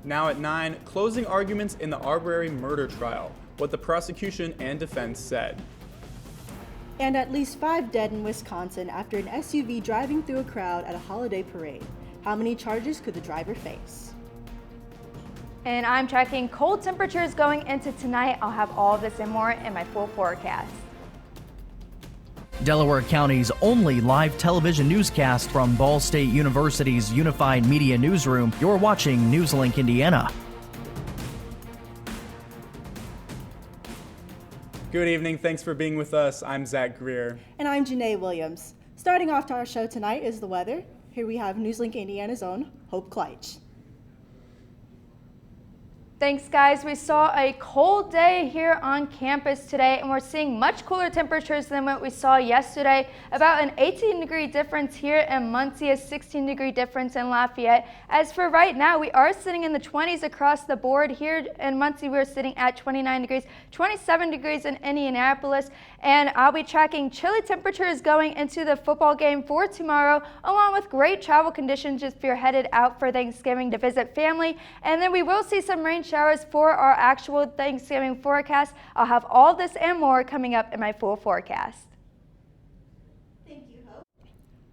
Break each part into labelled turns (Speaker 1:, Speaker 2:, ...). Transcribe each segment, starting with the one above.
Speaker 1: Now at 9, closing arguments in the Arbery murder trial, what the prosecution and defense said.
Speaker 2: And at least 5 dead in Wisconsin after an SUV driving through a crowd at a holiday parade. How many charges could the driver face?
Speaker 3: And I'm tracking cold temperatures going into tonight. I'll have all of this and more in my full forecast.
Speaker 4: Delaware County's only live television newscast from Ball State University's Unified Media Newsroom. You're watching NewsLink Indiana.
Speaker 1: Good evening. Thanks for being with us. I'm Zach Greer.
Speaker 2: And I'm Janae Williams. Starting off to our show tonight is the weather. Here we have NewsLink Indiana's own Hope Kleitch.
Speaker 3: Thanks, guys. We saw a cold day here on campus today, and we're seeing much cooler temperatures than what we saw yesterday. About an 18-degree difference here in Muncie, a 16-degree difference in Lafayette. As for right now, we are sitting in the 20s across the board. Here in Muncie, we're sitting at 29 degrees, 27 degrees in Indianapolis, and I'll be tracking chilly temperatures going into the football game for tomorrow, along with great travel conditions if you're headed out for Thanksgiving to visit family. And then we will see some rain showers for our actual Thanksgiving forecast. I'll have all this and more coming up in my full forecast.
Speaker 2: Thank you, Hope.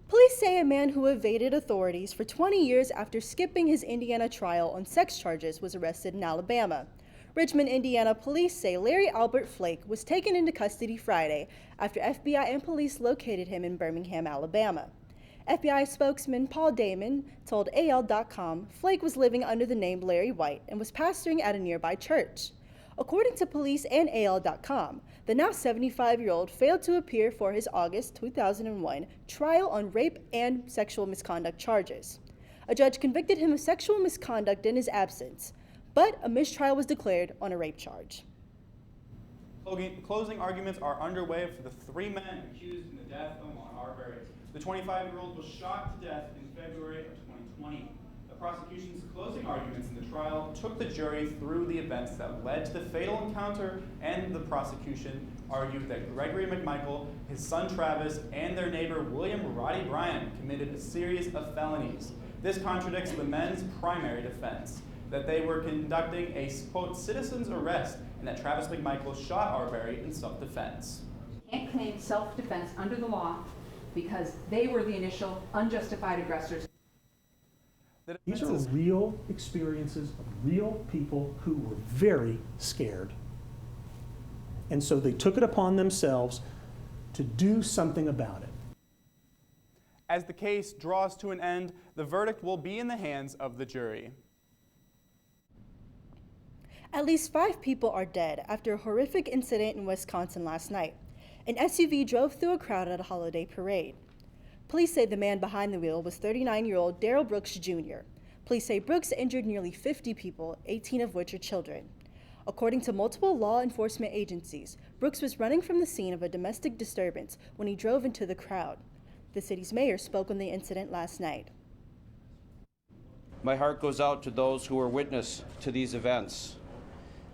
Speaker 2: Police say a man who evaded authorities for 20 years after skipping his Indiana trial on sex charges was arrested in Alabama. Richmond, Indiana police say Larry Albert Flake was taken into custody Friday after FBI and police located him in Birmingham, Alabama. FBI spokesman Paul Damon told AL.com Flake was living under the name Larry White and was pastoring at a nearby church. According to police and AL.com, the now 75-year-old failed to appear for his August 2001 trial on rape and sexual misconduct charges. A judge convicted him of sexual misconduct in his absence, but a mistrial was declared on a rape charge.
Speaker 1: Closing arguments are underway for the 3 men accused in the death of Ahmaud Arbery. The 25-year-old was shot to death in February of 2020. The prosecution's closing arguments in the trial took the jury through the events that led to the fatal encounter, and the prosecution argued that Gregory McMichael, his son Travis, and their neighbor William Roddy Bryan committed a series of felonies. This contradicts the men's primary defense, that they were conducting a, quote, citizen's arrest, and that Travis McMichael shot Arbery in self-defense.
Speaker 5: You can't claim self-defense under the law because they were the initial unjustified aggressors.
Speaker 6: These are real experiences of real people who were very scared. And so they took it upon themselves to do something about it.
Speaker 1: As the case draws to an end, the verdict will be in the hands of the jury.
Speaker 2: At least 5 people are dead after a horrific incident in Wisconsin last night. An SUV drove through a crowd at a holiday parade. Police say the man behind the wheel was 39-year-old Daryl Brooks Jr. Police say Brooks injured nearly 50 people, 18 of which are children. According to multiple law enforcement agencies, Brooks was running from the scene of a domestic disturbance when he drove into the crowd. The city's mayor spoke on the incident last night.
Speaker 7: My heart goes out to those who were witness to these events.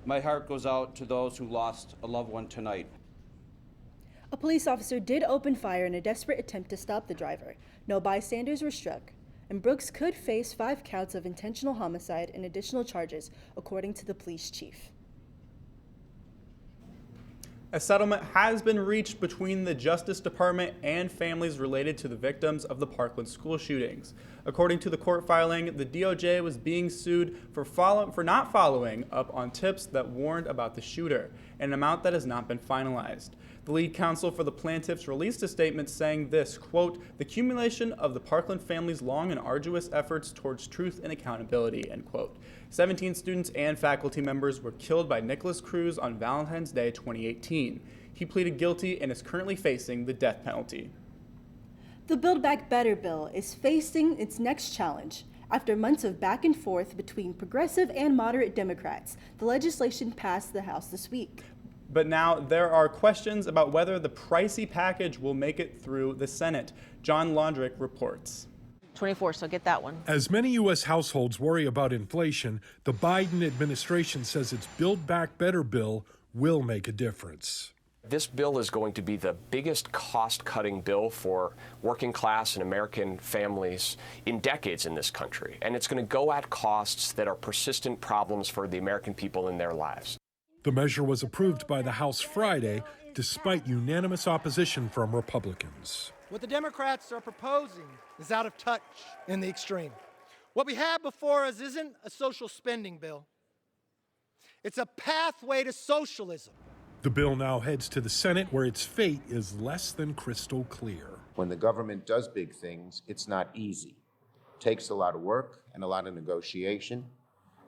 Speaker 7: My heart goes out to those who lost a loved one tonight.
Speaker 2: A police officer did open fire in a desperate attempt to stop the driver. No bystanders were struck, and Brooks could face 5 counts of intentional homicide and additional charges, according to the police chief.
Speaker 1: A settlement has been reached between the Justice Department and families related to the victims of the Parkland school shootings. According to the court filing, the DOJ was being sued for not following up on tips that warned about the shooter, an amount that has not been finalized. The lead counsel for the plaintiffs released a statement saying this, quote, the accumulation of the Parkland family's long and arduous efforts towards truth and accountability, end quote. 17 students and faculty members were killed by Nicholas Cruz on Valentine's Day 2018. He pleaded guilty and is currently facing the death penalty.
Speaker 2: The Build Back Better bill is facing its next challenge. After months of back and forth between progressive and moderate Democrats, the legislation passed the House this week.
Speaker 1: But now there are questions about whether the pricey package will make it through the Senate. John Londrick reports.
Speaker 8: 24, so get that one.
Speaker 9: As many U.S. households worry about inflation, the Biden administration says its Build Back Better bill will make a difference.
Speaker 10: This bill is going to be the biggest cost-cutting bill for working class and American families in decades in this country. And it's going to go at costs that are persistent problems for the American people in their lives.
Speaker 9: The measure was approved by the House Friday, despite unanimous opposition from Republicans.
Speaker 11: What the Democrats are proposing is out of touch in the extreme. What we have before us isn't a social spending bill. It's a pathway to socialism.
Speaker 9: The bill now heads to the Senate, where its fate is less than crystal clear.
Speaker 12: When the government does big things, it's not easy. It takes a lot of work and a lot of negotiation,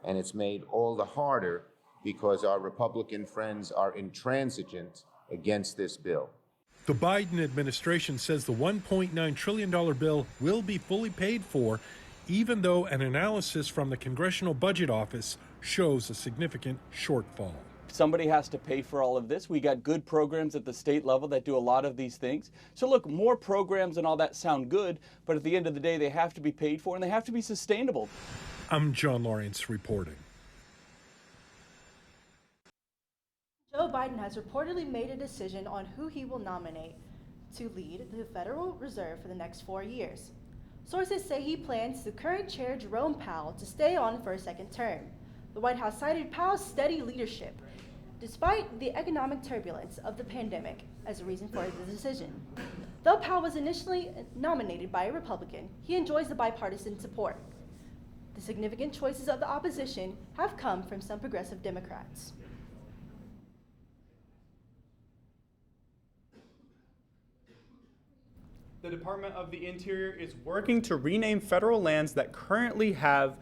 Speaker 12: and it's made all the harder because our Republican friends are intransigent against this bill.
Speaker 9: The Biden administration says the $1.9 trillion bill will be fully paid for, even though an analysis from the Congressional Budget Office shows a significant shortfall.
Speaker 13: Somebody has to pay for all of this. We got good programs at the state level that do a lot of these things. So look, more programs and all that sound good, but at the end of the day, they have to be paid for and they have to be sustainable.
Speaker 9: I'm John Lawrence reporting.
Speaker 2: Joe Biden has reportedly made a decision on who he will nominate to lead the Federal Reserve for the next 4 years. Sources say he plans the current chair, Jerome Powell, to stay on for a second term. The White House cited Powell's steady leadership, despite the economic turbulence of the pandemic, as a reason for the decision. Though Powell was initially nominated by a Republican, he enjoys the bipartisan support. The significant choices of the opposition have come from some progressive Democrats.
Speaker 1: The Department of the Interior is working to rename federal lands that currently have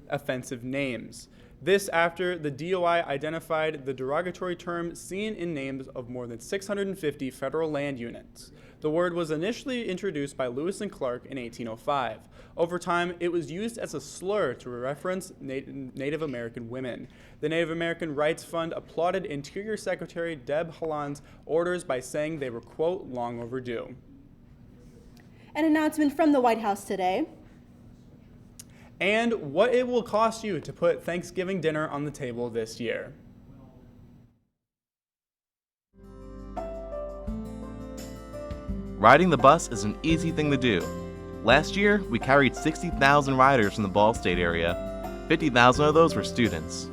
Speaker 1: offensive names. This after the DOI identified the derogatory term seen in names of more than 650 federal land units. The word was initially introduced by Lewis and Clark in 1805. Over time, it was used as a slur to reference Native American women. The Native American Rights Fund applauded Interior Secretary Deb Haaland's orders by saying they were, quote, long overdue.
Speaker 2: An announcement from the White House today.
Speaker 1: And what it will cost you to put Thanksgiving dinner on the table this year.
Speaker 14: Riding the bus is an easy thing to do. Last year, we carried 60,000 riders from the Ball State area. 50,000 of those were students.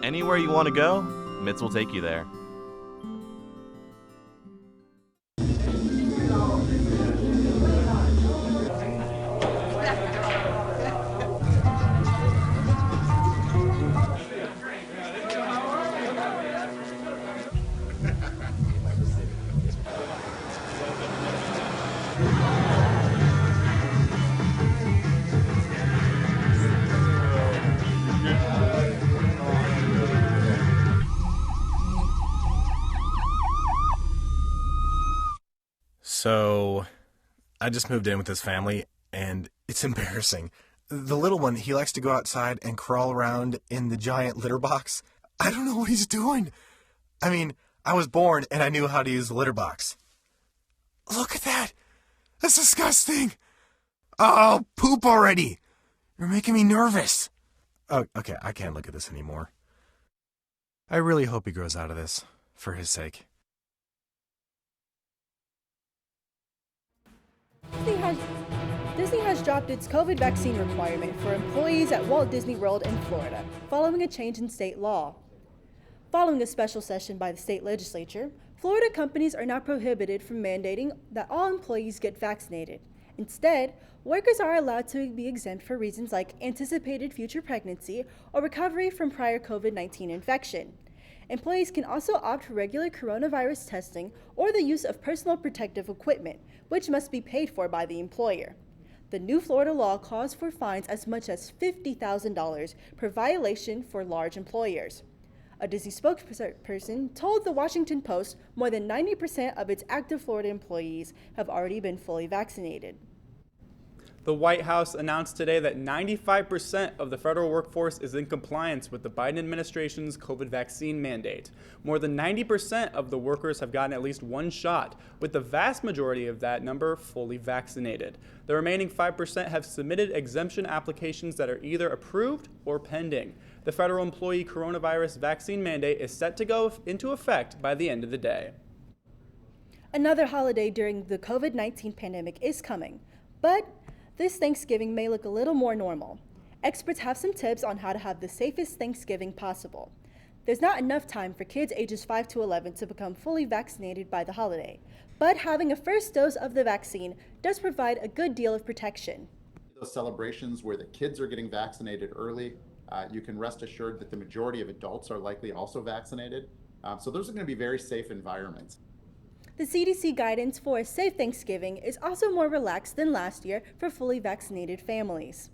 Speaker 14: Anywhere you want to go, Mitts will take you there.
Speaker 15: So, I just moved in with this family, and it's embarrassing. The little one, he likes to go outside and crawl around in the giant litter box. I don't know what he's doing. I mean, I was born and I knew how to use the litter box. Look at that! That's disgusting! Oh, poop already! You're making me nervous. Oh, okay, I can't look at this anymore. I really hope he grows out of this, for his sake.
Speaker 2: Disney has dropped its COVID vaccine requirement for employees at Walt Disney World in Florida, following a change in state law. Following a special session by the state legislature, Florida companies are now prohibited from mandating that all employees get vaccinated. Instead, workers are allowed to be exempt for reasons like anticipated future pregnancy or recovery from prior COVID-19 infection. Employees can also opt for regular coronavirus testing or the use of personal protective equipment, which must be paid for by the employer. The new Florida law calls for fines as much as $50,000 per violation for large employers. A Disney spokesperson told the Washington Post more than 90% of its active Florida employees have already been fully vaccinated.
Speaker 1: The White House announced today that 95% of the federal workforce is in compliance with the Biden administration's COVID vaccine mandate. More than 90% of the workers have gotten at least one shot, with the vast majority of that number fully vaccinated. The remaining 5% have submitted exemption applications that are either approved or pending. The federal employee coronavirus vaccine mandate is set to go into effect by the end of the day.
Speaker 2: Another holiday during the COVID-19 pandemic is coming, but this Thanksgiving may look a little more normal. Experts have some tips on how to have the safest Thanksgiving possible. There's not enough time for kids ages 5 to 11 to become fully vaccinated by the holiday, but having a first dose of the vaccine does provide a good deal of protection.
Speaker 16: Those celebrations where the kids are getting vaccinated early, you can rest assured that the majority of adults are likely also vaccinated. So those are going to be very safe environments.
Speaker 2: The CDC guidance for a safe Thanksgiving is also more relaxed than last year for fully vaccinated families.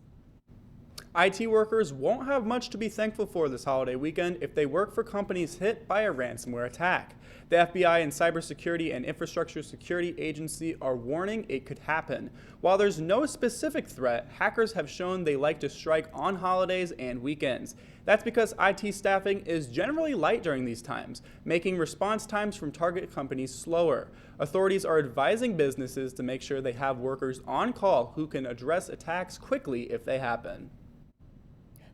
Speaker 1: IT workers won't have much to be thankful for this holiday weekend if they work for companies hit by a ransomware attack. The FBI and Cybersecurity and Infrastructure Security Agency are warning it could happen. While there's no specific threat, hackers have shown they like to strike on holidays and weekends. That's because IT staffing is generally light during these times, making response times from target companies slower. Authorities are advising businesses to make sure they have workers on call who can address attacks quickly if they happen.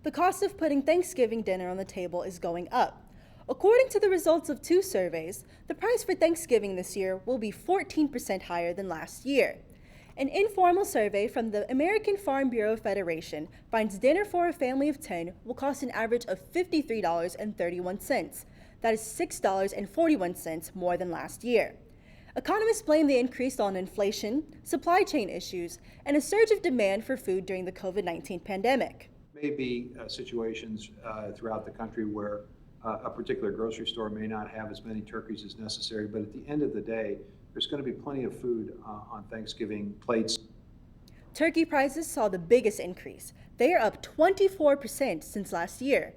Speaker 2: The cost of putting Thanksgiving dinner on the table is going up. According to the results of 2 surveys, the price for Thanksgiving this year will be 14% higher than last year. An informal survey from the American Farm Bureau Federation finds dinner for a family of 10 will cost an average of $53.31. That is $6.41 more than last year. Economists blame the increase on inflation, supply chain issues, and a surge of demand for food during the COVID-19 pandemic.
Speaker 17: May be situations throughout the country where a particular grocery store may not have as many turkeys as necessary, but at the end of the day, there's going to be plenty of food on Thanksgiving plates.
Speaker 2: Turkey prices saw the biggest increase. They are up 24% since last year.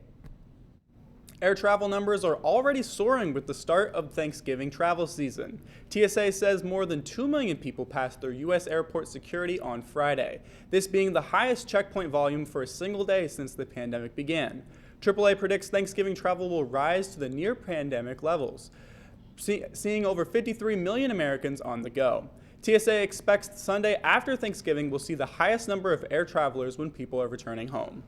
Speaker 1: Air travel numbers are already soaring with the start of Thanksgiving travel season. TSA says more than 2 million people passed through U.S. airport security on Friday, this being the highest checkpoint volume for a single day since the pandemic began. AAA predicts Thanksgiving travel will rise to the near-pandemic levels, seeing over 53 million Americans on the go. TSA expects Sunday after Thanksgiving will see the highest number of air travelers when people are returning home.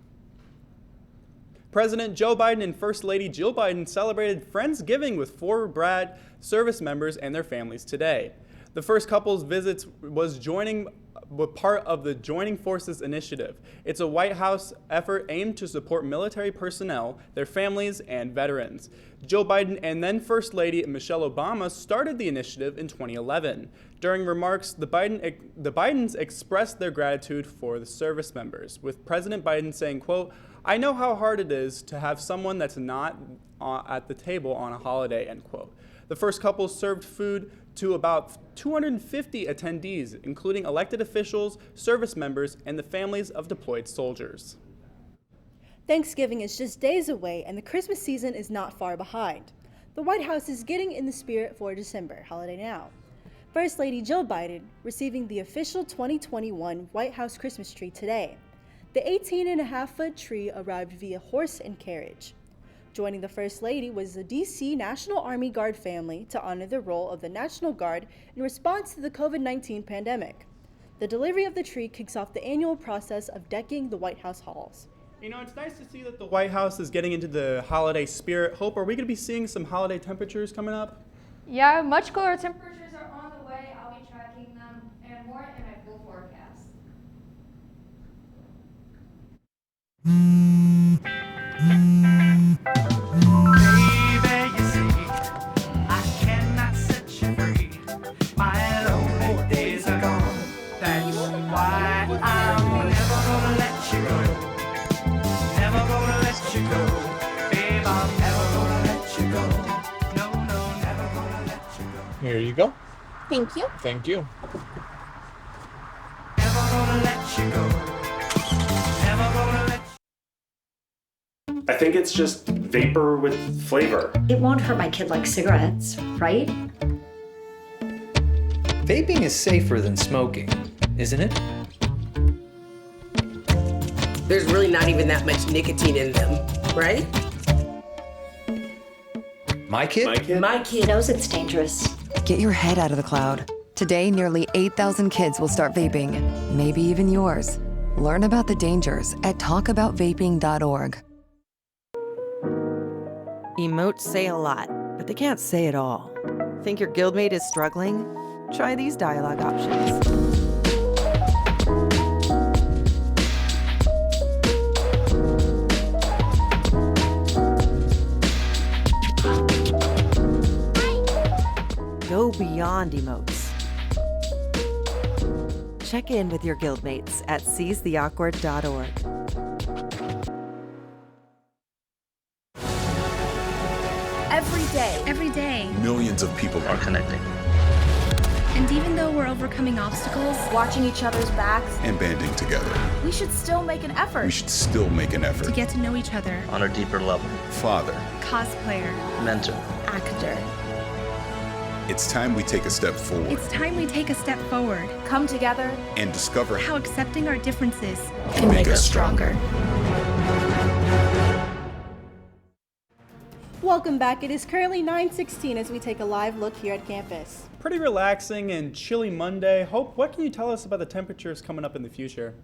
Speaker 1: President Joe Biden and First Lady Jill Biden celebrated Friendsgiving with 4 Brad service members and their families today. The first couple's visits was part of the Joining Forces initiative. It's a White House effort aimed to support military personnel, their families, and veterans. Joe Biden and then First Lady Michelle Obama started the initiative in 2011. During remarks, the Bidens expressed their gratitude for the service members, with President Biden saying, quote, "I know how hard it is to have someone that's not at the table on a holiday," end quote. The first couple served food to about 250 attendees, including elected officials, service members, and the families of deployed soldiers.
Speaker 2: Thanksgiving is just days away, and the Christmas season is not far behind. The White House is getting in the spirit for December holiday now. First Lady Jill Biden receiving the official 2021 White House Christmas tree today. The 18.5-foot tree arrived via horse and carriage. Joining the First Lady was the D.C. National Army Guard family to honor the role of the National Guard in response to the COVID-19 pandemic. The delivery of the tree kicks off the annual process of decking the White House halls.
Speaker 1: You know, it's nice to see that the White House is getting into the holiday spirit. Hope, are we going to be seeing some holiday temperatures coming up?
Speaker 3: Yeah, much cooler temperatures are on the way. I'll be tracking them and more in my full forecast.
Speaker 18: Never gonna let you go, babe, I'm never gonna let you go. Here you go.
Speaker 19: Thank you.
Speaker 18: Thank you.
Speaker 20: I think it's just vapor with flavor.
Speaker 21: It won't hurt my kid like cigarettes, right?
Speaker 22: Vaping is safer than smoking, isn't it?
Speaker 23: There's really not even that much nicotine in them, right?
Speaker 22: My kid?
Speaker 21: My kid knows it's dangerous.
Speaker 24: Get your head out of the cloud. Today, nearly 8,000 kids will start vaping, maybe even yours. Learn about the dangers at talkaboutvaping.org.
Speaker 25: Emotes say a lot, but they can't say it all. Think your guildmate is struggling? Try these dialogue options. Go beyond emotes. Check in with your guildmates at seizetheawkward.org.
Speaker 26: Every day,
Speaker 27: millions of people are connecting.
Speaker 26: And even though we're overcoming obstacles,
Speaker 28: watching each other's backs,
Speaker 27: and banding together,
Speaker 26: we should still make an effort.
Speaker 27: We should still make an effort
Speaker 26: to get to know each other
Speaker 27: on a deeper level. Father,
Speaker 26: cosplayer,
Speaker 27: mentor,
Speaker 28: actor.
Speaker 27: It's time we take a step forward.
Speaker 26: It's time we take a step forward.
Speaker 28: Come together
Speaker 27: and discover
Speaker 26: how accepting our differences
Speaker 27: can make us stronger.
Speaker 2: Welcome back. It is currently 9:16 as we take a live look here at campus.
Speaker 1: Pretty relaxing and chilly Monday. Hope, what can you tell us about the temperatures coming up in the future?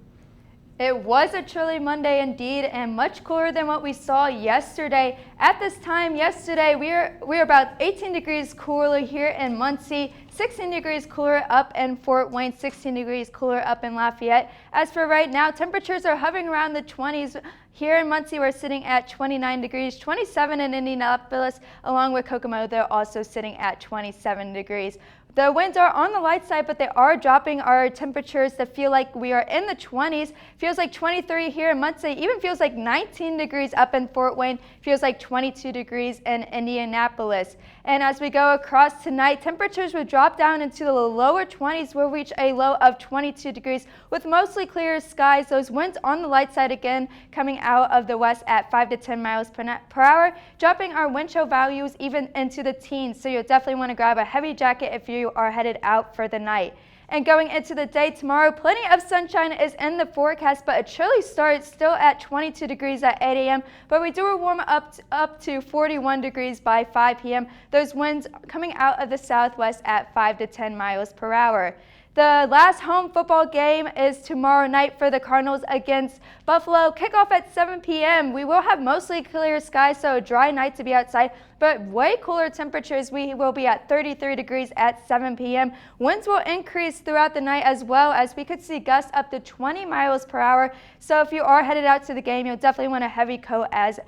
Speaker 3: It was a chilly Monday indeed, and much cooler than what we saw yesterday. At this time yesterday, we're about 18 degrees cooler here in Muncie, 16 degrees cooler up in Fort Wayne, 16 degrees cooler up in Lafayette. As for right now, temperatures are hovering around the 20s. Here in Muncie, we're sitting at 29 degrees, 27 in Indianapolis, along with Kokomo, they're also sitting at 27 degrees. The winds are on the light side, but they are dropping our temperatures to feel like we are in the 20s. Feels like 23 here in Muncie, even feels like 19 degrees up in Fort Wayne, feels like 22 degrees in Indianapolis. And as we go across tonight, temperatures will drop down into the lower 20s. We'll reach a low of 22 degrees with mostly clear skies. Those winds on the light side again coming out of the west at 5 to 10 miles per hour, dropping our wind chill values even into the teens. So you'll definitely want to grab a heavy jacket if you are headed out for the night. And going into the day tomorrow, plenty of sunshine is in the forecast, but a chilly start still at 22 degrees at 8 a.m. But we do warm up to 41 degrees by 5 p.m. Those winds coming out of the southwest at 5 to 10 miles per hour. The last home football game is tomorrow night for the Cardinals against Buffalo. Kickoff at 7 p.m. We will have mostly clear skies, so a dry night to be outside, but way cooler temperatures. We will be at 33 degrees at 7 p.m. Winds will increase throughout the night as well, as we could see gusts up to 20 miles per hour. So if you are headed out to the game, you'll definitely want a heavy coat, as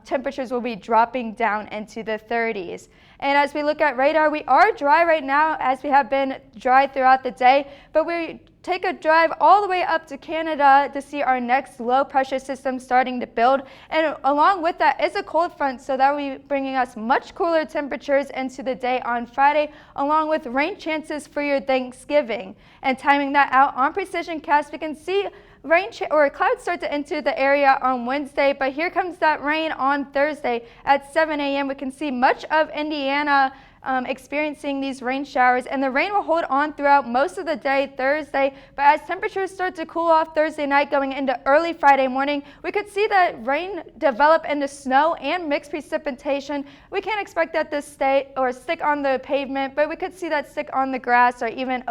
Speaker 3: temperatures will be dropping down into the 30s. And as we look at radar, we are dry right now, as we have been dry throughout the day, but we take a drive all the way up to Canada to see our next low pressure system starting to build. And along with that is a cold front, so that will be bringing us much cooler temperatures into the day on Friday, along with rain chances for your Thanksgiving. And timing that out on Precision Cast, we can see rain or clouds start to enter the area on Wednesday, but here comes that rain on Thursday at 7 a.m. We can see much of Indiana experiencing these rain showers, and the rain will hold on throughout most of the day Thursday, but as temperatures start to cool off Thursday night going into early Friday morning, we could see that rain develop into snow and mixed precipitation. We can't expect that to stay or stick on the pavement, but we could see that stick on the grass or even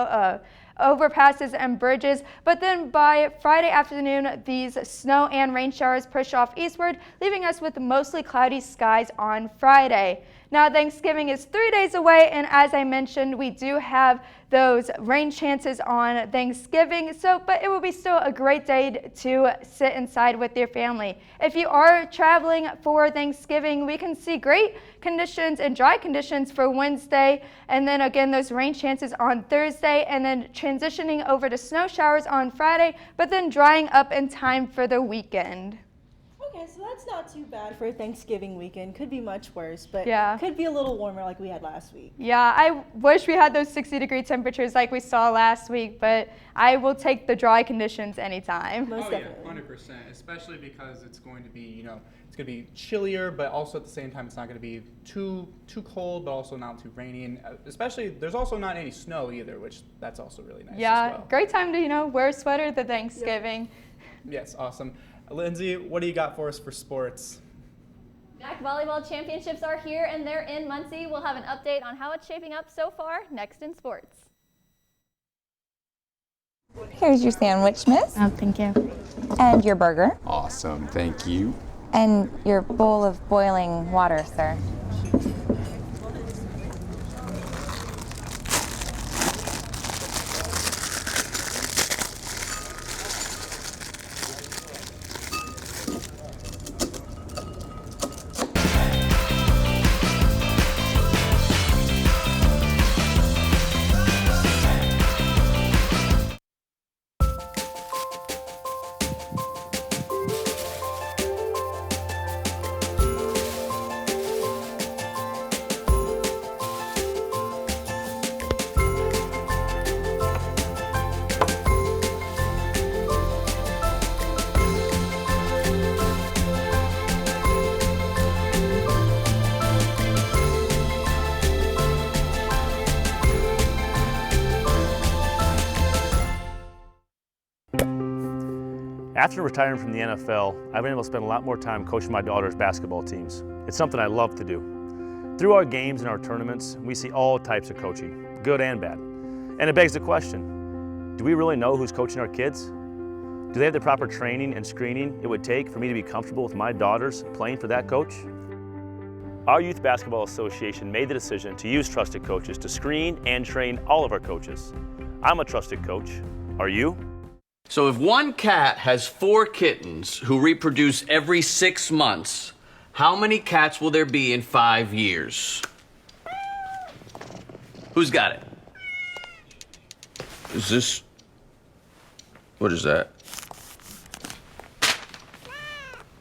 Speaker 3: overpasses and bridges. But then by Friday afternoon, these snow and rain showers push off eastward, leaving us with mostly cloudy skies on Friday. Now Thanksgiving is 3 days away, and as I mentioned, we do have those rain chances on Thanksgiving, but it will be still a great day to sit inside with your family. If you are traveling for Thanksgiving, we can see great conditions and dry conditions for Wednesday, and then again those rain chances on Thursday, and then transitioning over to snow showers on Friday, but then drying up in time for the weekend.
Speaker 2: Okay, Okay, so that's not too bad for Thanksgiving weekend. Could be much worse, but
Speaker 3: Yeah.
Speaker 2: could be a little warmer like we had last week.
Speaker 3: Yeah, I wish we had those 60-degree temperatures like we saw last week, but I will take the dry conditions anytime.
Speaker 2: Most definitely.
Speaker 1: 100%, especially because it's going to be, it's going to be chillier, but also at the same time it's not going to be too cold, but also not too rainy, and especially there's also not any snow either, which that's also really nice as well.
Speaker 3: Great time to, wear a sweater at the Thanksgiving.
Speaker 1: Yes, awesome. Lindsay, what do you got for us for sports?
Speaker 4: MAC volleyball championships are here and they're in Muncie. We'll have an update on how it's shaping up so far next in sports.
Speaker 5: Here's your sandwich, miss.
Speaker 4: Oh, thank you.
Speaker 5: And your burger.
Speaker 6: Awesome, thank you.
Speaker 5: And your bowl of boiling water, sir.
Speaker 7: After retiring from the NFL, I've been able to spend a lot more time coaching my daughter's basketball teams. It's something I love to do. Through our games and our tournaments, we see all types of coaching, good and bad. And it begs the question, do we really know who's coaching our kids? Do they have the proper training and screening it would take for me to be comfortable with my daughters playing for that coach? Our Youth Basketball Association made the decision to use trusted coaches to screen and train all of our coaches. I'm a trusted coach. Are you?
Speaker 8: So if one cat has 4 kittens who reproduce every 6 months, how many cats will there be in 5 years? Who's got it? Is this... What is that?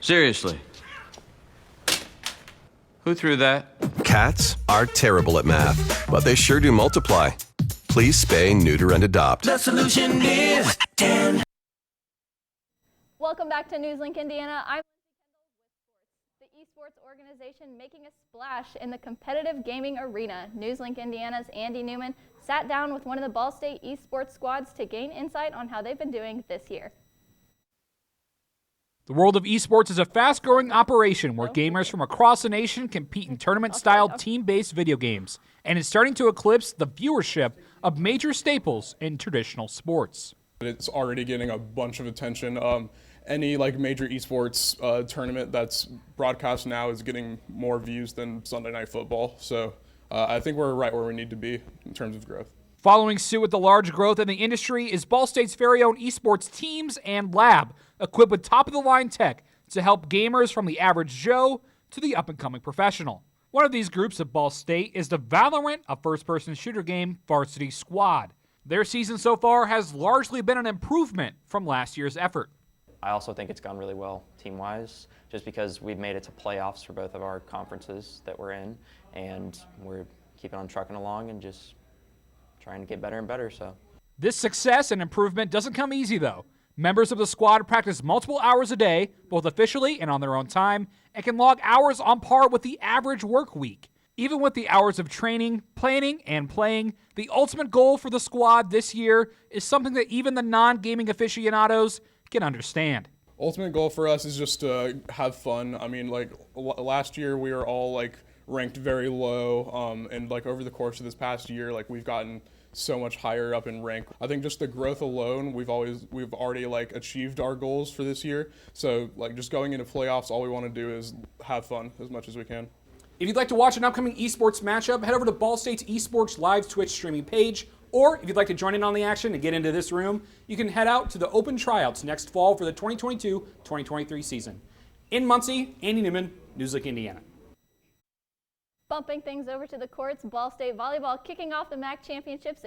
Speaker 8: Seriously? Who threw that?
Speaker 10: Cats are terrible at math, but they sure do multiply. Please spay, neuter, and adopt.
Speaker 4: The solution is 10. Welcome back to NewsLink Indiana. I'm the esports organization making a splash in the competitive gaming arena. NewsLink Indiana's Andy Newman sat down with one of the Ball State esports squads to gain insight on how they've been doing this year.
Speaker 18: The world of esports is a fast-growing operation where gamers from across the nation compete in tournament-style team-based video games, and it's starting to eclipse the viewership of major staples in traditional sports.
Speaker 19: It's already getting a bunch of attention. Any major esports tournament that's broadcast now is getting more views than Sunday Night Football. So I think we're right where we need to be in terms of growth.
Speaker 18: Following suit with the large growth in the industry is Ball State's very own esports teams and lab, equipped with top-of-the-line tech to help gamers from the average Joe to the up-and-coming professional. One of these groups at Ball State is the Valorant, a first-person shooter game, Varsity Squad. Their season so far has largely been an improvement from last year's effort.
Speaker 29: I also think it's gone really well team-wise, just because we've made it to playoffs for both of our conferences that we're in, and we're keeping on trucking along and just trying to get better and better. So
Speaker 18: this success and improvement doesn't come easy, though. Members of the squad practice multiple hours a day, both officially and on their own time, and can log hours on par with the average work week. Even with the hours of training, planning, and playing, the ultimate goal for the squad this year is something that even the non-gaming aficionados can understand.
Speaker 19: Ultimate goal for us is just to have fun. I mean, last year we were all ranked very low, and over the course of this past year, we've gotten so much higher up in rank. I think just the growth alone, we've already achieved our goals for this year. So just going into playoffs, all we want to do is have fun as much as we can.
Speaker 18: If you'd like to watch an upcoming esports matchup, head over to Ball State's esports live Twitch streaming page. Or if you'd like to join in on the action and get into this room, you can head out to the open tryouts next fall for the 2022-2023 season. In Muncie, Andy Newman, NewsLink Indiana.
Speaker 4: Bumping things over to the courts, Ball State volleyball kicking off the MAC championships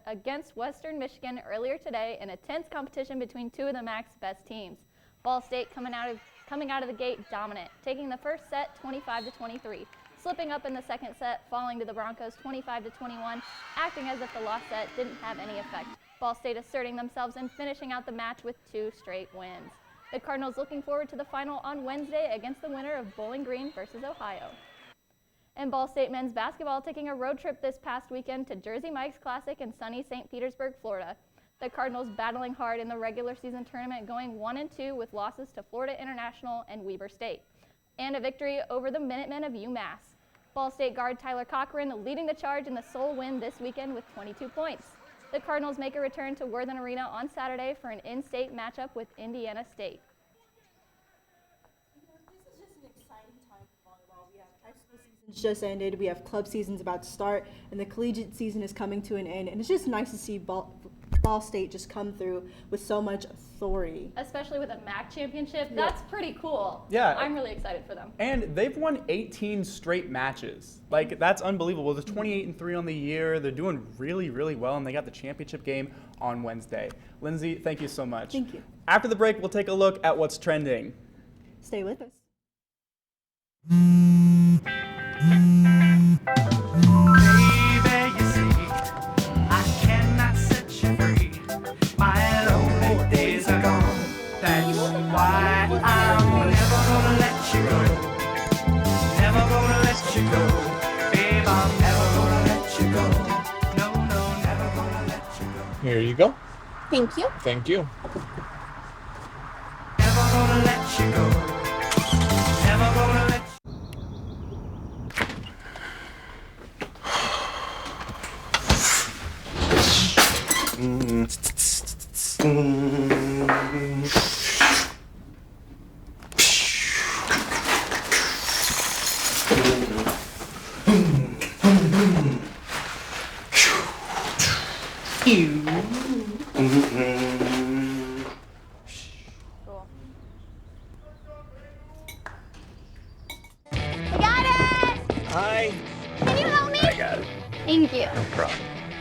Speaker 4: against Western Michigan earlier today in a tense competition between two of the MAC's best teams. Ball State coming out of coming out of the gate dominant, taking the first set 25-23, slipping up in the second set, falling to the Broncos 25-21, acting as if the lost set didn't have any effect. Ball State asserting themselves and finishing out the match with 2 straight wins. The Cardinals looking forward to the final on Wednesday against the winner of Bowling Green versus Ohio. And Ball State men's basketball taking a road trip this past weekend to Jersey Mike's Classic in sunny St. Petersburg, Florida. The Cardinals battling hard in the regular season tournament, going 1-2 with losses to Florida International and Weber State, and a victory over the Minutemen of UMass. Ball State guard Tyler Cochran leading the charge in the sole win this weekend with 22 points. The Cardinals make a return to Worthen Arena on Saturday for an in-state matchup with Indiana State.
Speaker 2: Just ended. We have club seasons about to start, and the collegiate season is coming to an end. And it's just nice to see Ball State just come through with so much authority.
Speaker 4: Especially with a MAC championship. That's pretty cool.
Speaker 1: Yeah.
Speaker 4: I'm really excited for them.
Speaker 1: And they've won 18 straight matches. Like, that's unbelievable. They're 28-3 on the year. They're doing really, really well, and they got the championship game on Wednesday. Lindsay, thank you so much.
Speaker 2: Thank you.
Speaker 1: After the break, we'll take a look at what's trending.
Speaker 2: Stay with us.
Speaker 6: Here you go.
Speaker 28: Thank you.
Speaker 6: Thank you.
Speaker 9: Never gonna let you go. Never gonna let
Speaker 4: Thank you.
Speaker 9: No problem.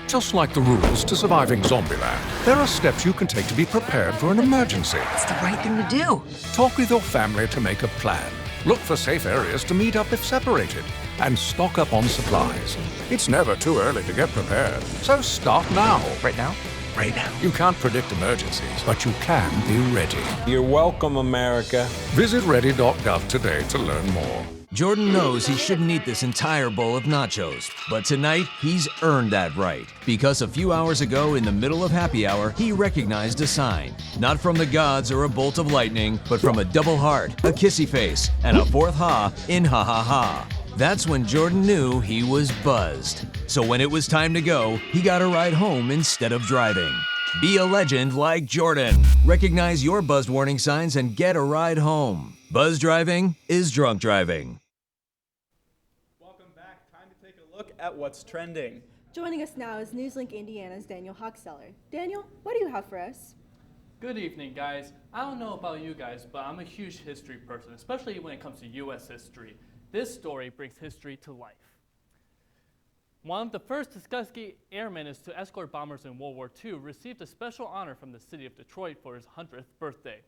Speaker 11: Just like the rules to surviving Zombieland, there are steps you can take to be prepared for an emergency.
Speaker 12: It's the right thing to do.
Speaker 11: Talk with your family to make a plan. Look for safe areas to meet up if separated. And stock up on supplies. It's never too early to get prepared, so start now.
Speaker 12: Right now? Right now.
Speaker 11: You can't predict emergencies, but you can be ready.
Speaker 13: You're welcome, America.
Speaker 11: Visit ready.gov today to learn more.
Speaker 14: Jordan knows he shouldn't eat this entire bowl of nachos, but tonight he's earned that right. Because a few hours ago, in the middle of happy hour, he recognized a sign. Not from the gods or a bolt of lightning, but from a double heart, a kissy face, and a fourth ha in ha ha ha. That's when Jordan knew he was buzzed. So when it was time to go, he got a ride home instead of driving. Be a legend like Jordan. Recognize your buzzed warning signs and get a ride home. Buzz driving is drunk driving.
Speaker 1: Welcome back. Time to take a look at what's trending.
Speaker 2: Joining us now is NewsLink Indiana's Daniel Hochsteller. Daniel, what do you have for us?
Speaker 15: Good evening, guys. I don't know about you guys, but I'm a huge history person, especially when it comes to U.S. history. This story brings history to life. One of the first Tuskegee airmen to escort bombers in World War II received a special honor from the city of Detroit for his 100th birthday.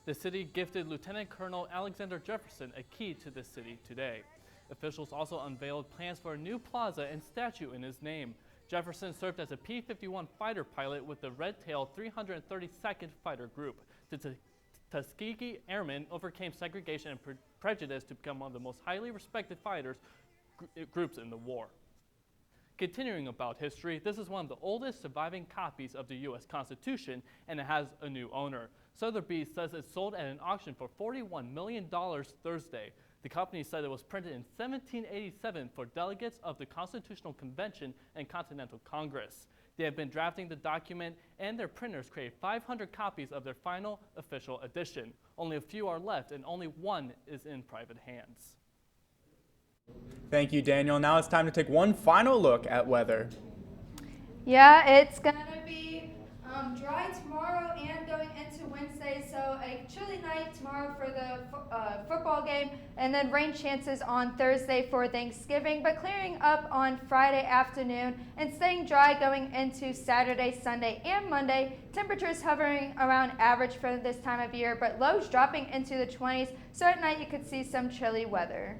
Speaker 15: The city gifted Lieutenant Colonel Alexander Jefferson a key to the city today. Officials also unveiled plans for a new plaza and statue in his name. Jefferson served as a P-51 fighter pilot with the Red-Tailed 332nd Fighter Group. The Tuskegee Airmen overcame segregation and prejudice to become one of the most highly respected fighters groups in the war. Continuing about history, this is one of the oldest surviving copies of the U.S. Constitution, and it has a new owner. Sotheby's says it sold at an auction for $41 million Thursday. The company said it was printed in 1787 for delegates of the Constitutional Convention and Continental Congress. They have been drafting the document, and their printers created 500 copies of their final official edition. Only a few are left, and only one is in private hands.
Speaker 1: Thank you, Daniel. Now it's time to take one final look at weather.
Speaker 3: Yeah, it's going to be dry tomorrow and going into Wednesday, so a chilly night tomorrow for the football game, and then rain chances on Thursday for Thanksgiving, but clearing up on Friday afternoon and staying dry going into Saturday, Sunday, and Monday. Temperatures hovering around average for this time of year, but lows dropping into the 20s, so at night you could see some chilly weather.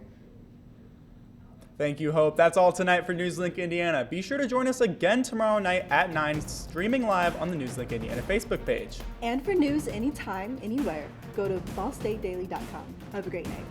Speaker 1: Thank you, Hope. That's all tonight for NewsLink Indiana. Be sure to join us again tomorrow night at 9, streaming live on the NewsLink Indiana Facebook page.
Speaker 2: And for news anytime, anywhere, go to ballstatedaily.com. Have a great night.